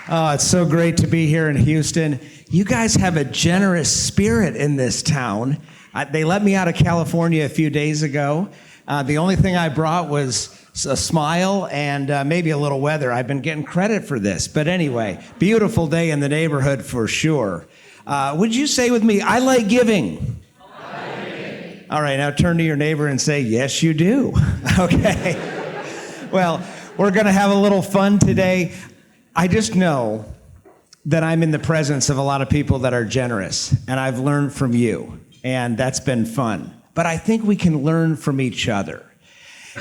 Oh, it's so great to be here in Houston. You guys have a generous spirit in this town. They let me out of California a few days ago. The only thing I brought was a smile and maybe a little weather. I've been getting credit for this. But anyway, beautiful day in the neighborhood for sure. Would you say with me, I like giving? All right, now turn to your neighbor and say, yes, you do. Okay. Well, we're going to have a little fun today. I just know that I'm in the presence of a lot of people that are generous, and I've learned from you, and that's been fun. But I think we can learn from each other.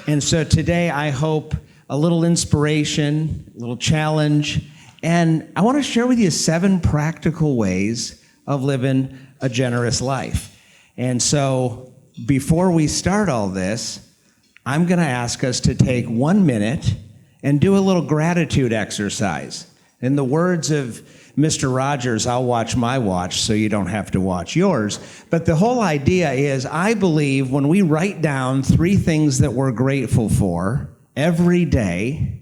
And so today I hope a little inspiration, a little challenge, and I want to share with you 7 practical ways of living a generous life. And so before we start all this, I'm going to ask us to take 1 minute and do a little gratitude exercise. In the words of Mr. Rogers, I'll watch my watch so you don't have to watch yours. But the whole idea is, I believe when we write down 3 things that we're grateful for every day,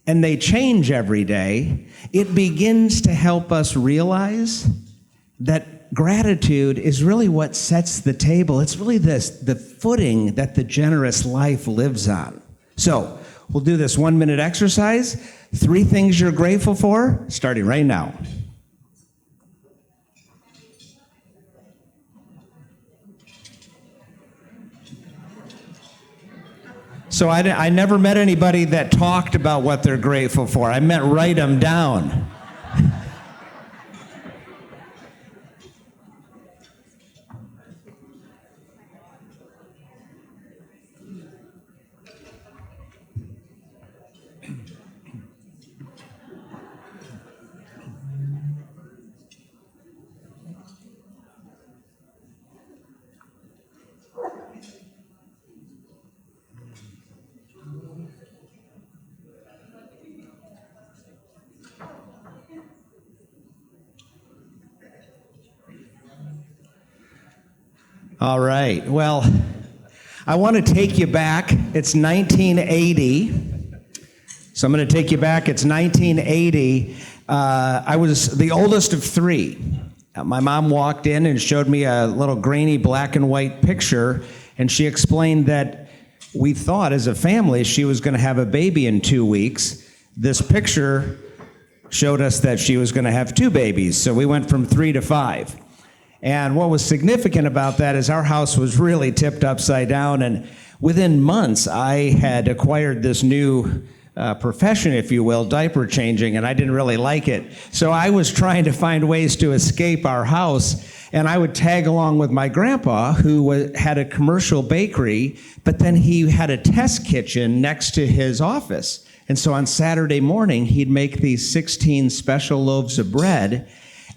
and they change every day, it begins to help us realize that gratitude is really what sets the table. It's really the footing that the generous life lives on. So we'll do this 1 minute exercise. 3 things you're grateful for, starting right now. So I never met anybody that talked about what they're grateful for. I meant write them down. All right. Well, I want to take you back. It's 1980. So I'm going to take you back. It's 1980. I was the oldest of 3. My mom walked in and showed me a little grainy black and white picture, and she explained that we thought as a family she was going to have a baby in 2 weeks. This picture showed us that she was going to have 2 babies, so we went from 3 to 5. And what was significant about that is our house was really tipped upside down, and within months I had acquired this new profession, if you will, diaper changing, and I didn't really like it. So I was trying to find ways to escape our house, and I would tag along with my grandpa, who had a commercial bakery, but then he had a test kitchen next to his office. And so on Saturday morning, he'd make these 16 special loaves of bread,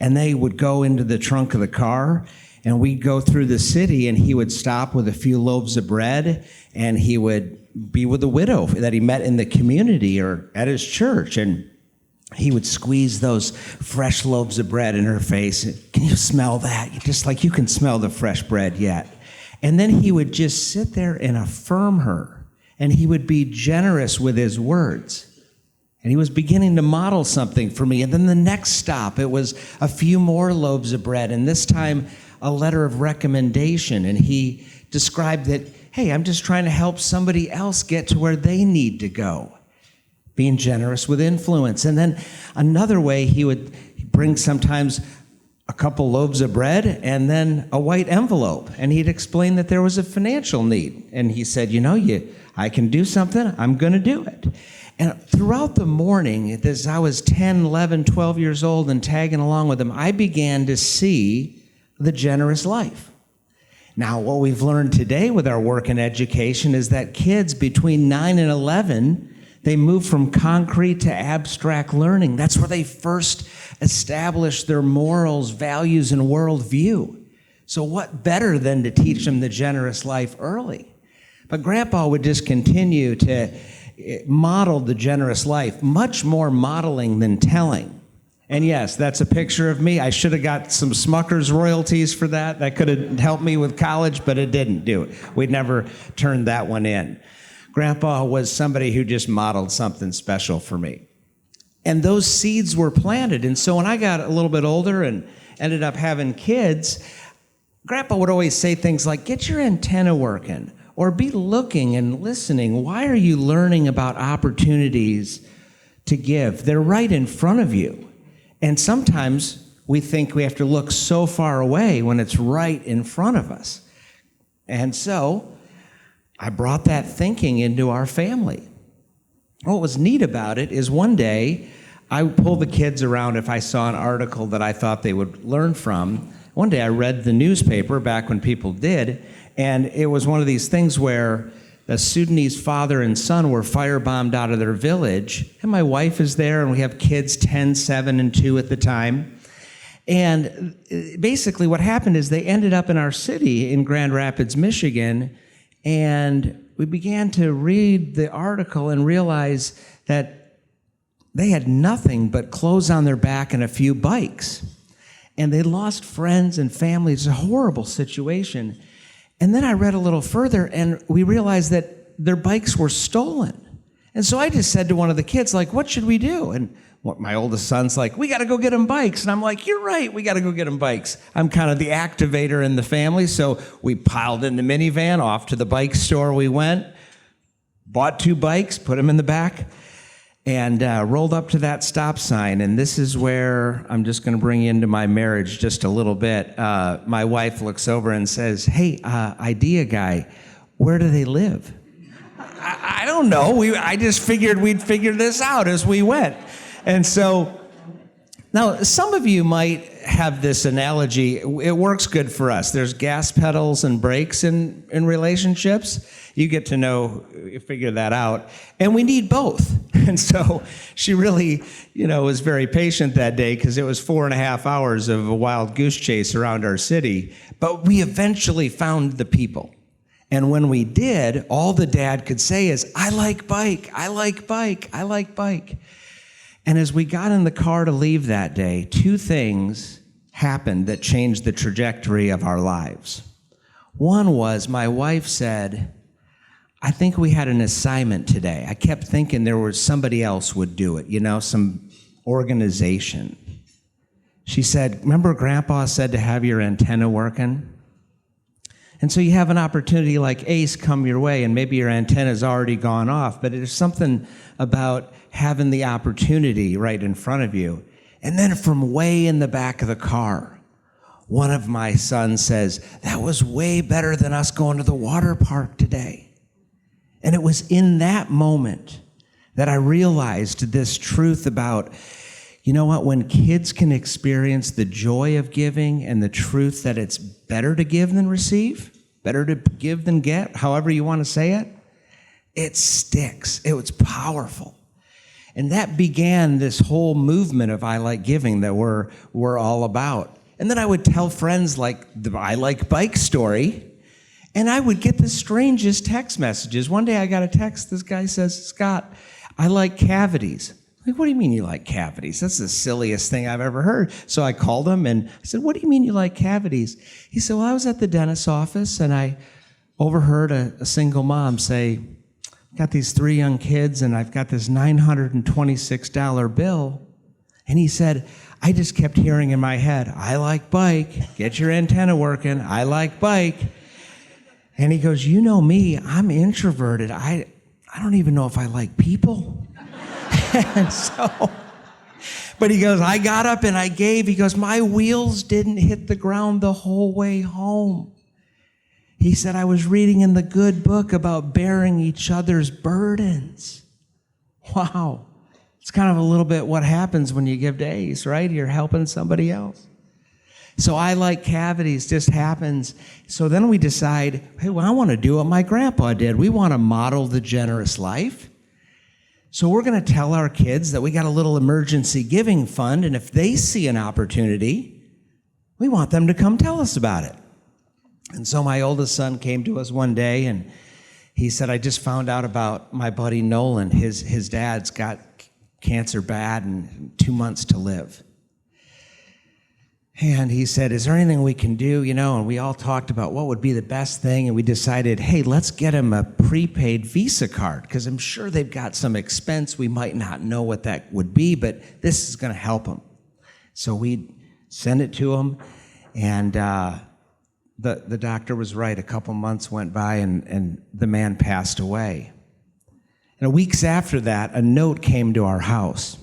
and they would go into the trunk of the car, and we'd go through the city, and he would stop with a few loaves of bread, and he would be with a widow that he met in the community or at his church, and he would squeeze those fresh loaves of bread in her face. Can you smell that? Just like you can smell the fresh bread yet. And then he would just sit there and affirm her, and he would be generous with his words. And he was beginning to model something for me. And then the next stop, it was a few more loaves of bread, and this time a letter of recommendation. And he described that, hey, I'm just trying to help somebody else get to where they need to go. Being generous with influence. And then another way, he would bring sometimes a couple loaves of bread and then a white envelope. And he'd explain that there was a financial need. And he said, I can do something, I'm going to do it. And throughout the morning, as I was 10, 11, 12 years old and tagging along with him, I began to see the generous life. Now, what we've learned today with our work in education is that kids between 9 and 11, they move from concrete to abstract learning. That's where they first establish their morals, values, and worldview. So what better than to teach them the generous life early? But Grandpa would just continue to model the generous life, much more modeling than telling. And yes, that's a picture of me. I should have got some Smucker's royalties for that. That could have helped me with college, but it didn't do it. We never turned that one in. Grandpa was somebody who just modeled something special for me. And those seeds were planted. And so when I got a little bit older and ended up having kids, Grandpa would always say things like, get your antenna working, or be looking and listening. Why are you learning about opportunities to give? They're right in front of you. And sometimes we think we have to look so far away when it's right in front of us. And so I brought that thinking into our family. What was neat about it is one day I would pull the kids around if I saw an article that I thought they would learn from. One day I read the newspaper back when people did, and it was one of these things where the Sudanese father and son were firebombed out of their village, and my wife is there, and we have kids 10, 7, and 2 at the time. And basically what happened is they ended up in our city in Grand Rapids, Michigan, and we began to read the article and realize that they had nothing but clothes on their back and a few bikes. And they lost friends and family. It's a horrible situation. And then I read a little further, and we realized that their bikes were stolen. And so I just said to one of the kids, like, what should we do? And my oldest son's like, we got to go get them bikes. And I'm like, you're right, we got to go get them bikes. I'm kind of the activator in the family, so we piled in the minivan, off to the bike store we went, bought 2 bikes, put them in the back, and rolled up to that stop sign. And this is where I'm just going to bring you into my marriage just a little bit. My wife looks over and says, hey, idea guy, where do they live? I don't know. I just figured we'd figure this out as we went. And so, now some of you might have this analogy. It works good for us. There's gas pedals and brakes in relationships. You get to know, figure that out. And we need both. And so she really, was very patient that day because it was 4.5 hours of a wild goose chase around our city. But we eventually found the people. And when we did, all the dad could say is, I like bike, I like bike, I like bike. And as we got in the car to leave that day, 2 things happened that changed the trajectory of our lives. One was my wife said, I think we had an assignment today. I kept thinking there was somebody else would do it, some organization. She said, remember Grandpa said to have your antenna working? And so you have an opportunity like Ace come your way, and maybe your antenna's already gone off, but there's something about having the opportunity right in front of you. And then from way in the back of the car, one of my sons says, that was way better than us going to the water park today. And it was in that moment that I realized this truth about, when kids can experience the joy of giving and the truth that it's better to give than receive, better to give than get, however you want to say it, it sticks. It was powerful. And that began this whole movement of I Like Giving that we're all about. And then I would tell friends like the I Like Bike story, and I would get the strangest text messages. One day I got a text, this guy says, Scott, I like cavities. I'm like, what do you mean you like cavities? That's the silliest thing I've ever heard. So I called him and I said, what do you mean you like cavities? He said, well, I was at the dentist's office and I overheard a single mom say, got these 3 young kids and I've got this $926 bill. And he said, I just kept hearing in my head, I like bike, get your antenna working, I like bike. And he goes, you know me, I'm introverted. I don't even know if I like people. And so, but he goes, I got up and I gave. He goes, my wheels didn't hit the ground the whole way home. He said, I was reading in the good book about bearing each other's burdens. Wow. It's kind of a little bit what happens when you give to Ace, right? You're helping somebody else. So I like cavities, just happens. So then we decide, hey, well, I want to do what my grandpa did. We want to model the generous life. So we're going to tell our kids that we got a little emergency giving fund, and if they see an opportunity, we want them to come tell us about it. And so my oldest son came to us one day, and he said, I just found out about my buddy Nolan. His dad's got cancer bad and 2 months to live. And he said, is there anything we can do? And we all talked about what would be the best thing. And we decided, hey, let's get him a prepaid Visa card, because I'm sure they've got some expense. We might not know what that would be, but this is going to help him. So we sent it to him. And the doctor was right. A couple months went by, and the man passed away. And weeks after that, a note came to our house.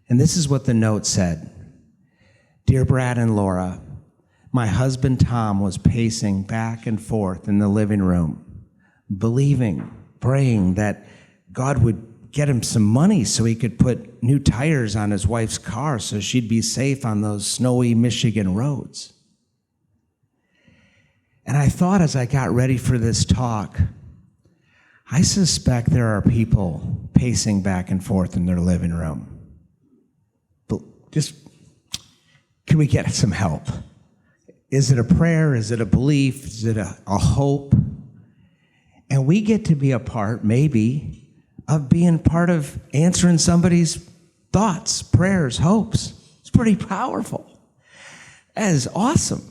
And this is what the note said. Dear Brad and Laura, my husband Tom was pacing back and forth in the living room, believing, praying that God would get him some money so he could put new tires on his wife's car so she'd be safe on those snowy Michigan roads. And I thought, as I got ready for this talk, I suspect there are people pacing back and forth in their living room. But can we get some help? Is it a prayer? Is it a belief? Is it a hope? And we get to be a part, maybe, of being part of answering somebody's thoughts, prayers, hopes. It's pretty powerful. That is awesome.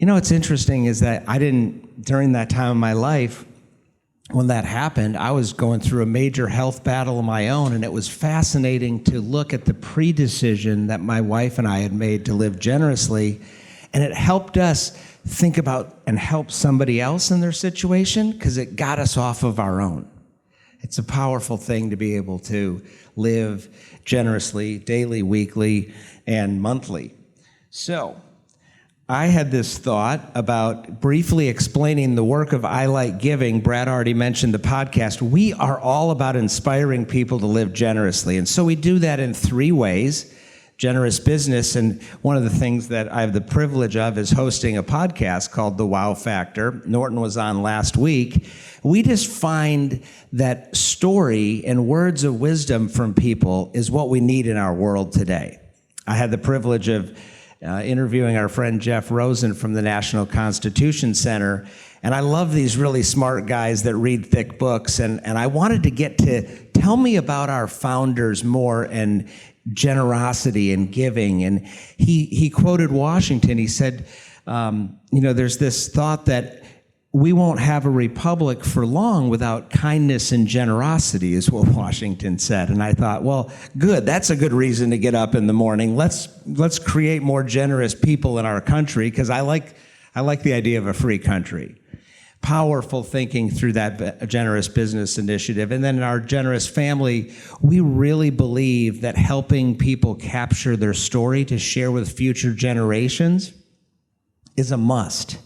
What's interesting is that during that time of my life, when that happened, I was going through a major health battle of my own, and it was fascinating to look at the pre-decision that my wife and I had made to live generously, and it helped us think about and help somebody else in their situation, because it got us off of our own. It's a powerful thing to be able to live generously, daily, weekly, and monthly. So I had this thought about briefly explaining the work of I Like Giving. Brad already mentioned the podcast. We are all about inspiring people to live generously. And so we do that in 3 ways. Generous business, and one of the things that I have the privilege of is hosting a podcast called The Wow Factor. Norton was on last week. We just find that story and words of wisdom from people is what we need in our world today. I had the privilege of interviewing our friend Jeff Rosen from the National Constitution Center. And I love these really smart guys that read thick books. And I wanted to get to tell me about our founders more and generosity and giving. And he quoted Washington. He said, there's this thought that we won't have a republic for long without kindness and generosity, is what Washington said. And I thought, well, good. That's a good reason to get up in the morning. Let's create more generous people in our country, because I like the idea of a free country. Powerful thinking through that generous business initiative. And then in our generous family, we really believe that helping people capture their story to share with future generations is a must.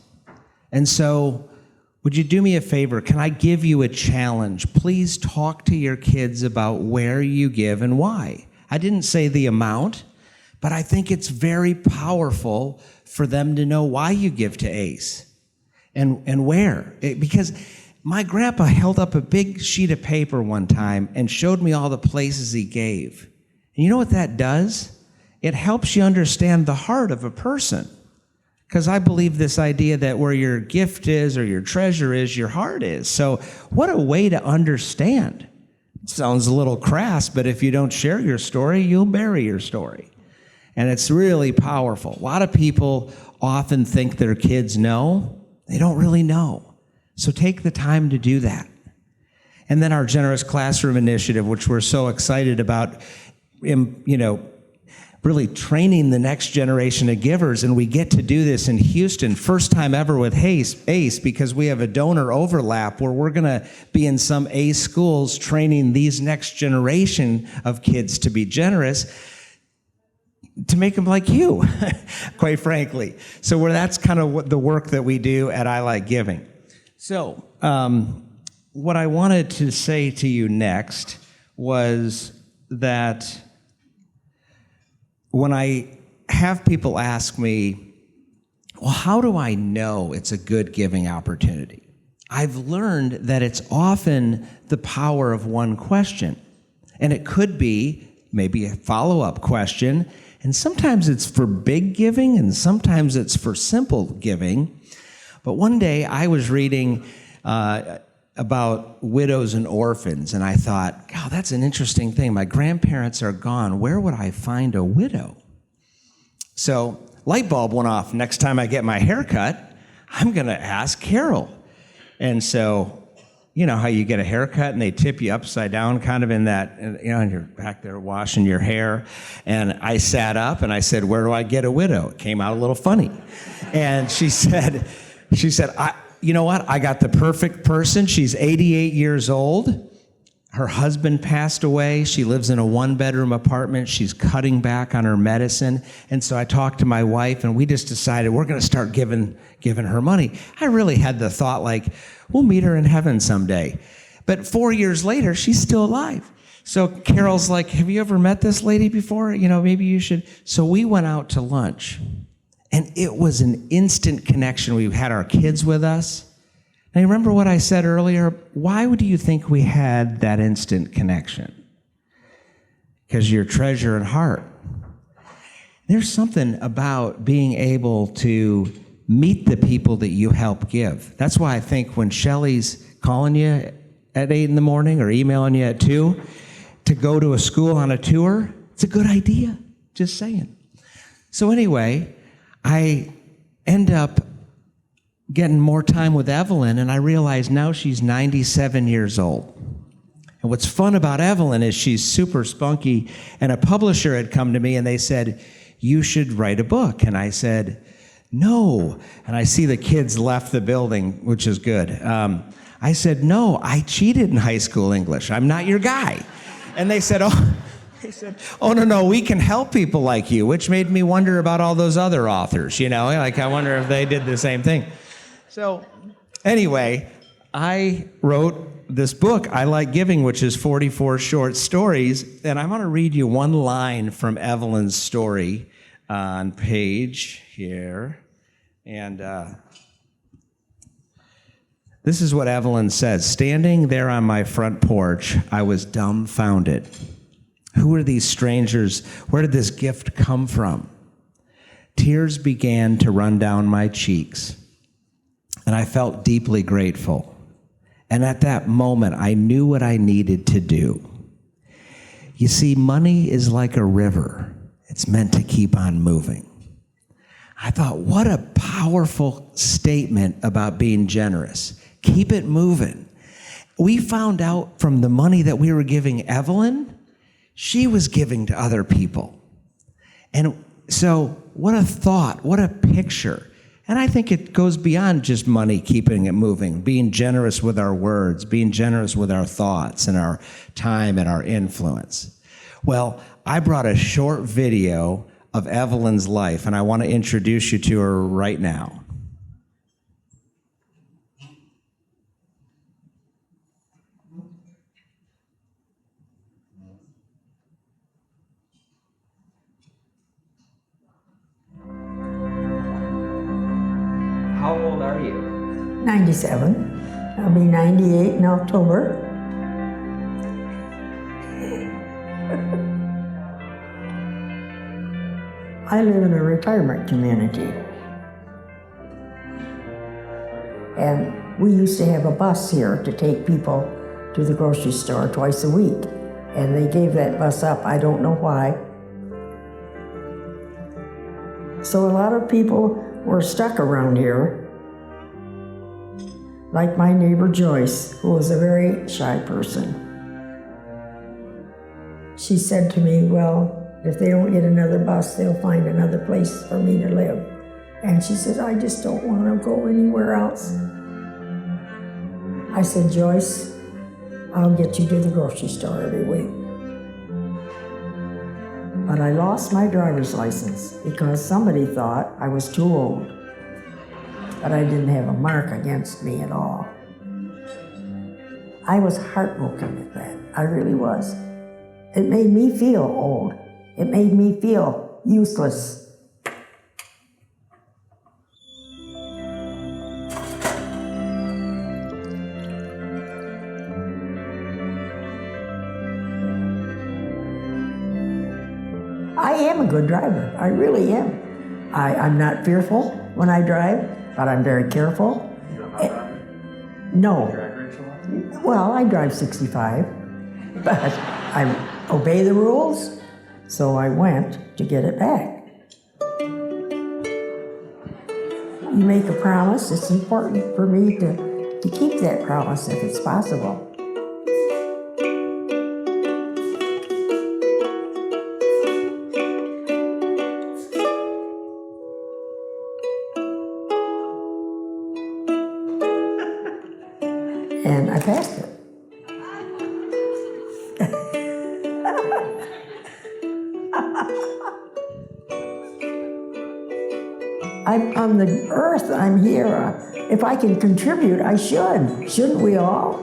And so, would you do me a favor? Can I give you a challenge? Please talk to your kids about where you give and why. I didn't say the amount, but I think it's very powerful for them to know why you give to ACE and where. Because my grandpa held up a big sheet of paper one time and showed me all the places he gave. And you know what that does? It helps you understand the heart of a person. Because I believe this idea that where your gift is or your treasure is, your heart is. So what a way to understand. It sounds a little crass, but if you don't share your story, you'll bury your story. And it's really powerful. A lot of people often think their kids know. They don't really know. So take the time to do that. And then our Generous Classroom Initiative, which we're so excited about, really training the next generation of givers, and we get to do this in Houston, first time ever with ACE, because we have a donor overlap where we're going to be in some ACE schools training these next generation of kids to be generous, to make them like you, quite frankly. So that's kind of what the work that we do at I Like Giving. So what I wanted to say to you next was that when I have people ask me, well, how do I know it's a good giving opportunity? I've learned that it's often the power of one question. And it could be maybe a follow-up question. And sometimes it's for big giving, and sometimes it's for simple giving. But one day I was reading about widows and orphans, and I thought, God, that's an interesting thing. My grandparents are gone. Where would I find a widow? So light bulb went off. Next time I get my hair cut, I'm going to ask Carol. And so, you know how you get a haircut and they tip you upside down kind of in that, you know, and you're back there washing your hair. And I sat up and I said, where do I get a widow? It came out a little funny. And she said, you know what? I got the perfect person. She's 88 years old. Her husband passed away. She lives in a one-bedroom apartment. She's cutting back on her medicine. And so I talked to my wife, and we just decided we're going to start giving her money. I really had the thought, like, we'll meet her in heaven someday. But 4 years later, she's still alive. So Carol's like, have you ever met this lady before? You know, maybe you should. So we went out to lunch, and it was an instant connection. We had our kids with us. Now, you remember what I said earlier? Why do you think we had that instant connection? Because your treasure and heart. There's something about being able to meet the people that you help give. That's why I think when Shelley's calling you at 8 in the morning or emailing you at 2 to go to a school on a tour, it's a good idea. Just saying. So anyway, I end up getting more time with Evelyn, and I realize now she's 97 years old. And what's fun about Evelyn is she's super spunky, and a publisher had come to me and they said, you should write a book. And I said, no. And I see the kids left the building, which is good. I said, no, I cheated in high school English. I'm not your guy. And they said, oh, no, we can help people like you, which made me wonder about all those other authors, you know, like I wonder if they did the same thing. So anyway, I wrote this book, I Like Giving, which is 44 short stories, and I'm going to read you one line from Evelyn's story on page here. And this is what Evelyn says. Standing there on my front porch, I was dumbfounded. Who are these strangers? Where did this gift come from? Tears began to run down my cheeks, and I felt deeply grateful. And at that moment, I knew what I needed to do. You see, money is like a river. It's meant to keep on moving. I thought, what a powerful statement about being generous. Keep it moving. We found out from the money that we were giving Evelyn, she was giving to other people. And so what a thought, what a picture. And I think it goes beyond just money, keeping it moving, being generous with our words, being generous with our thoughts and our time and our influence. Well, I brought a short video of Evelyn's life, and I want to introduce you to her right now. How old are you? 97. I'll be 98 in October. I live in a retirement community. And we used to have a bus here to take people to the grocery store twice a week. And they gave that bus up, I don't know why. So a lot of people were stuck around here, like my neighbor Joyce, who was a very shy person. She said to me, well, if they don't get another bus, they'll find another place for me to live. And she said, I just don't want to go anywhere else. I said, Joyce, I'll get you to the grocery store every week. But I lost my driver's license because somebody thought I was too old. But I didn't have a mark against me at all. I was heartbroken at that. I really was. It made me feel old. It made me feel useless. I am a good driver. I really am. I'm not fearful when I drive, but I'm very careful. You don't know that? No. Drag race a lot? Well, I drive 65, but I obey the rules, so I went to get it back. You make a promise, it's important for me to keep that promise if it's possible. And I passed it. I'm on the earth, I'm here. If I can contribute, I should. Shouldn't we all?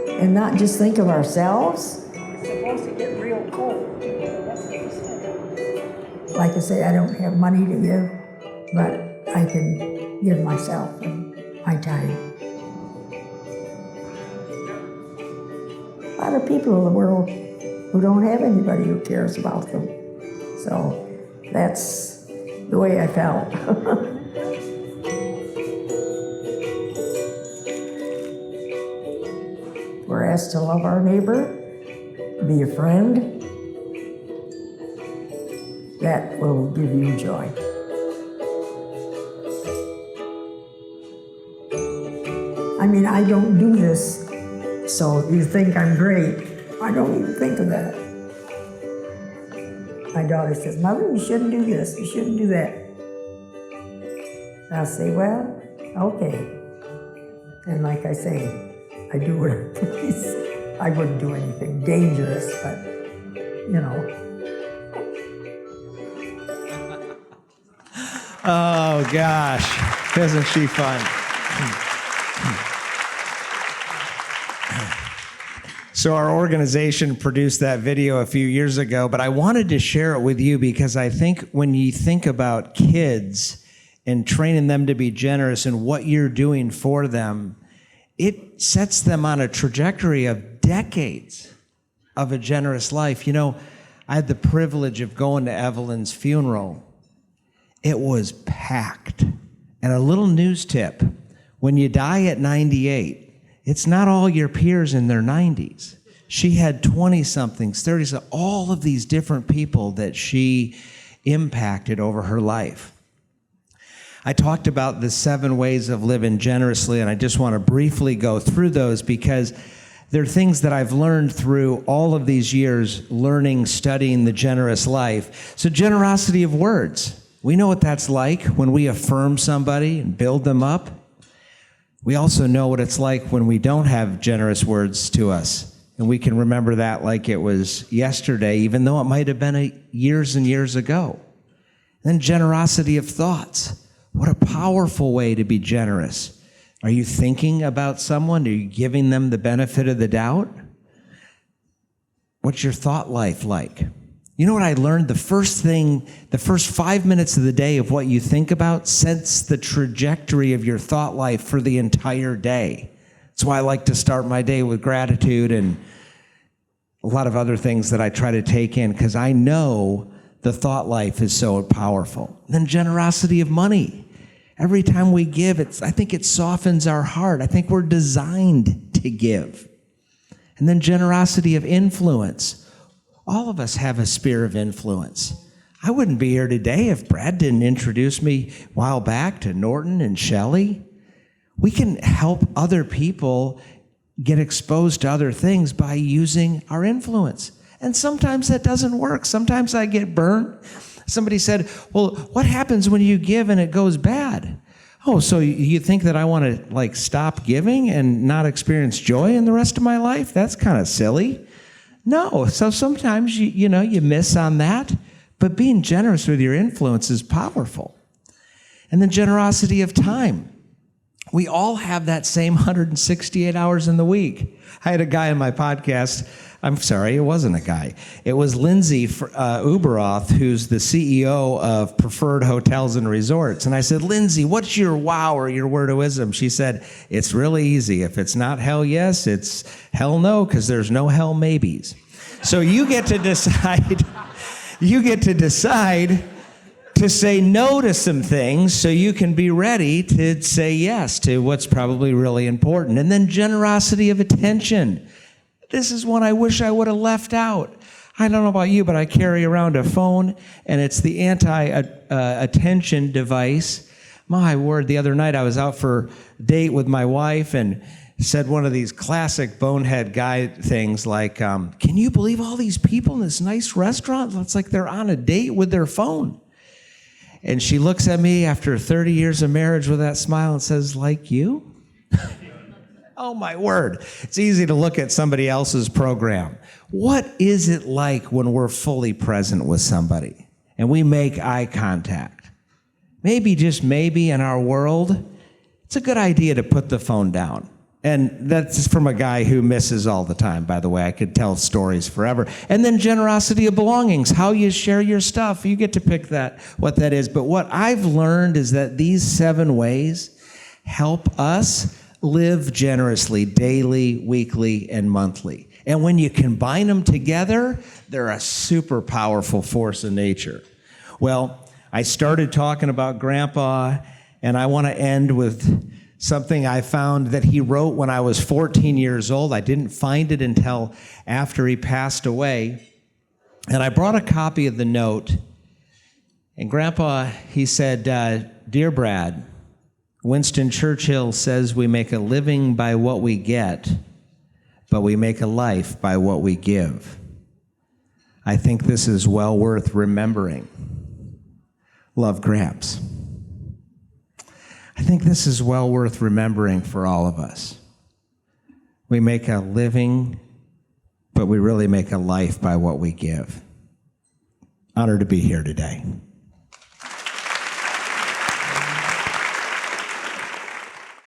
And not just think of ourselves. It's supposed to get real cold. That's what he said. Like I say, I don't have money to give, but I can give myself and my time. A lot of people in the world who don't have anybody who cares about them. So that's the way I felt. We're asked to love our neighbor, be a friend. That will give you joy. I mean, I don't do this so you think I'm great. I don't even think of that. My daughter says, Mother, you shouldn't do this, you shouldn't do that. I'll say, well, okay. And like I say, I do what I please. I wouldn't do anything dangerous, but, you know. Oh, gosh. Isn't she fun? So our organization produced that video a few years ago, but I wanted to share it with you because I think when you think about kids and training them to be generous and what you're doing for them, it sets them on a trajectory of decades of a generous life. You know, I had the privilege of going to Evelyn's funeral. It was packed. And a little news tip, when you die at 98, it's not all your peers in their 90s. She had 20-somethings, 30s, all of these different people that she impacted over her life. I talked about the 7 ways of living generously, and I just want to briefly go through those because they're things that I've learned through all of these years learning, studying the generous life. So generosity of words. We know what that's like when we affirm somebody and build them up. We also know what it's like when we don't have generous words to us. And we can remember that like it was yesterday, even though it might have been years and years ago. Then generosity of thoughts. What a powerful way to be generous. Are you thinking about someone? Are you giving them the benefit of the doubt? What's your thought life like? You know what I learned? The first 5 minutes of the day of what you think about sets the trajectory of your thought life for the entire day. That's why I like to start my day with gratitude and a lot of other things that I try to take in because I know the thought life is so powerful. Then generosity of money. Every time we give, I think it softens our heart. I think we're designed to give. And then generosity of influence. All of us have a sphere of influence. I wouldn't be here today if Brad didn't introduce me a while back to Norton and Shelley. We can help other people get exposed to other things by using our influence. And sometimes that doesn't work. Sometimes I get burned. Somebody said, well, what happens when you give and it goes bad? Oh, so you think that I want to stop giving and not experience joy in the rest of my life? That's kind of silly. No, so sometimes you miss on that, but being generous with your influence is powerful. And then generosity of time. We all have that same 168 hours in the week. I had a guy on my podcast. I'm sorry, it wasn't a guy. It was Lindsay Uberoth, who's the CEO of Preferred Hotels and Resorts. And I said, Lindsay, what's your wow or your word of wisdom? She said, it's really easy. If it's not hell yes, it's hell no, because there's no hell maybes. So you get to decide to say no to some things so you can be ready to say yes to what's probably really important. And then generosity of attention. This is one I wish I would have left out. I don't know about you, but I carry around a phone, and it's the anti-attention device. My word, the other night I was out for a date with my wife and said one of these classic bonehead guy things like, can you believe all these people in this nice restaurant? It's like they're on a date with their phone. And she looks at me after 30 years of marriage with that smile and says, like you? Oh my word. It's easy to look at somebody else's program. What is it like when we're fully present with somebody and we make eye contact? Maybe, just maybe, in our world, it's a good idea to put the phone down. And that's from a guy who misses all the time, by the way. I could tell stories forever. And then generosity of belongings, how you share your stuff. You get to pick what that is. But what I've learned is that these 7 ways help us live generously daily, weekly, and monthly. And when you combine them together, they're a super powerful force in nature. Well, I started talking about Grandpa, and I want to end with something I found that he wrote when I was 14 years old. I didn't find it until after he passed away. And I brought a copy of the note. And Grandpa, he said, Dear Brad, Winston Churchill says we make a living by what we get, but we make a life by what we give. I think this is well worth remembering. Love, Gramps. I think this is well worth remembering for all of us. We make a living, but we really make a life by what we give. Honored to be here today.